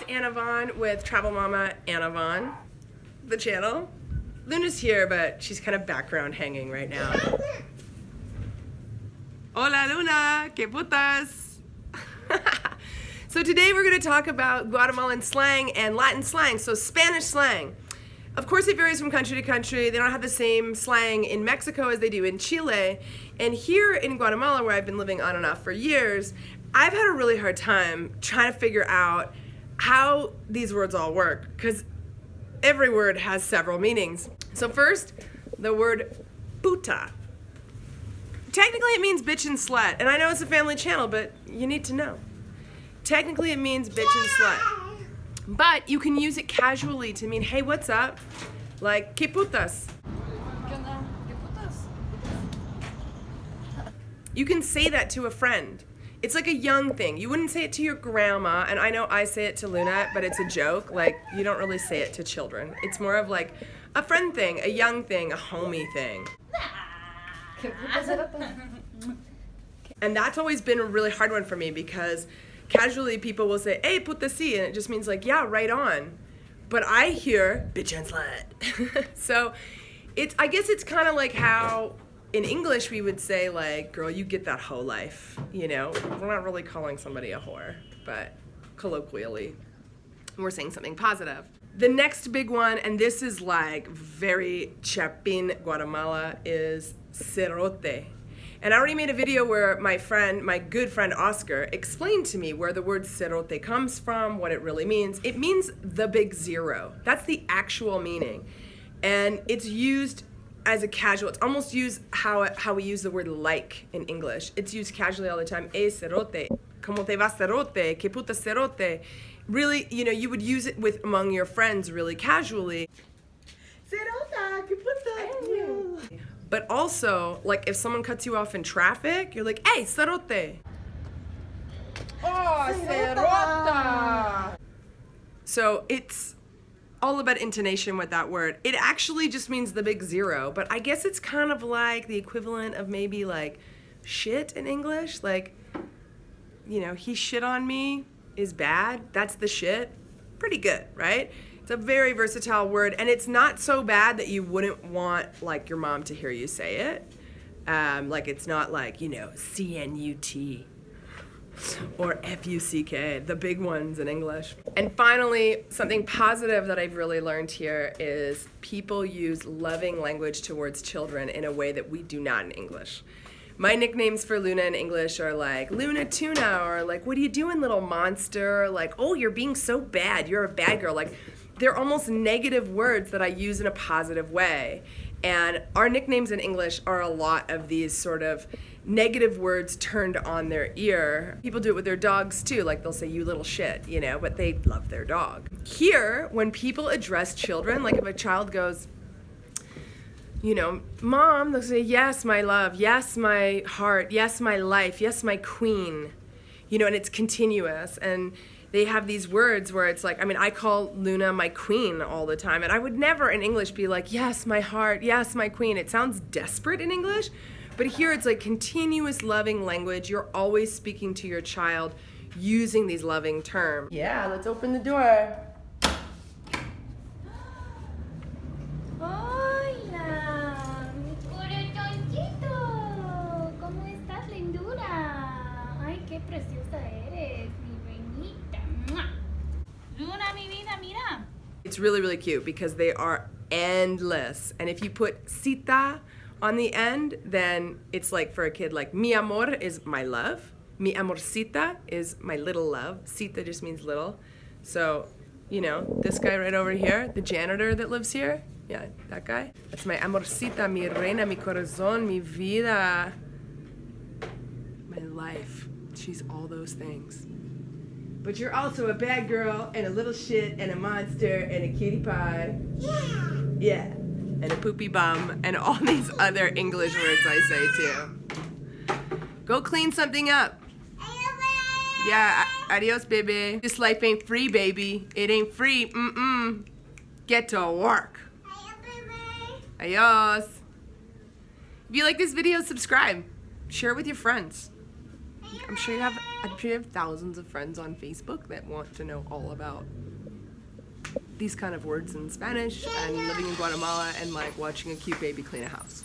Anna Vaughn with Travel Mama Anna Vaughn, the channel. Luna's here, but she's kind of background hanging right now. Hola Luna, que putas! So today we're going to talk about Guatemalan slang and Latin slang, so Spanish slang. Of course it varies from country to country. They don't have the same slang in Mexico as they do in Chile. And here in Guatemala, where I've been living on and off for years, I've had a really hard time trying to figure out how these words all work, because every word has several meanings. So first, the word Puta. Technically it means bitch and slut, and I know it's a family channel, but you need to know. Technically it means bitch and slut. But you can use it casually to mean, hey, what's up? Like, que putas. You can say that to a friend. It's like a young thing. You wouldn't say it to your grandma, and I know I say it to Luna, but it's a joke. Like, you don't really say it to children. It's more of like a friend thing, a young thing, a homie thing. And that's always been a really hard one for me, because casually people will say, hey, puta si, and it just means like, yeah, right on. But I hear bitch and slut. So I guess it's kind of like how in English we would say, like, girl, you get that hoe life, you know? We're not really calling somebody a whore, but colloquially, we're saying something positive. The next big one, and this is like very Chapin, Guatemala, is Cerote. And I already made a video where my good friend Oscar, explained to me where the word Cerote comes from, what it really means. It means the big zero. That's the actual meaning. And it's used as a casual, it's almost used how we use the word like in English. It's used casually all the time. Hey, Cerote, ¿cómo te va, Cerote? ¿Qué puta Cerote? Really, you know, you would use it among your friends really casually. Cerota, ¿qué puta? But also, like, if someone cuts you off in traffic, you're like, hey, Cerote. Oh, Cerota. So it's all about intonation with that word. It actually just means the big zero, but I guess it's kind of like the equivalent of maybe like shit in English. Like, you know, he shit on me is bad. That's the shit. Pretty good, right? It's a very versatile word, and it's not so bad that you wouldn't want like your mom to hear you say it. Like, it's not like, you know, C-N-U-T or F-U-C-K, the big ones in English. And finally, something positive that I've really learned here is people use loving language towards children in a way that we do not in English. My nicknames for Luna in English are like Luna Tuna, or like, what are you doing, little monster? Or like, oh, you're being so bad, you're a bad girl. Like, they're almost negative words that I use in a positive way. And our nicknames in English are a lot of these sort of negative words turned on their ear. People do it with their dogs too, like they'll say, you little shit, you know, but they love their dog. Here, when people address children, like if a child goes, you know, Mom, they'll say, yes, my love, yes, my heart, yes, my life, yes, my queen, you know, and it's continuous. And they have these words where it's like, I mean, I call Luna my queen all the time, and I would never in English be like, yes, my heart, yes, my queen. It sounds desperate in English, but here it's like continuous loving language. You're always speaking to your child using these loving terms. Yeah, let's open the door. Hola, mi corazoncito. ¿Cómo estás, lindura? Ay, qué preciosa eres, mi reinita. ¡Mua! Luna, mi vida, mira. It's really, really cute because they are endless. And if you put cita on the end, then it's like for a kid, like mi amor is my love. Mi amorcita is my little love. Cita just means little. So, you know, this guy right over here, the janitor that lives here, yeah, that guy. That's my amorcita, mi reina, mi corazón, mi vida. My life. She's all those things. But you're also a bad girl, and a little shit, and a monster, and a cutie pie. Yeah. Yeah. And a poopy bum, and all these other English words I say too. Go clean something up. Yeah, adios, baby. This life ain't free, baby. It ain't free. Get to work. Adios. If you like this video, subscribe. Share it with your friends. I'm sure you have thousands of friends on Facebook that want to know all about these kind of words in Spanish and living in Guatemala and like watching a cute baby clean a house.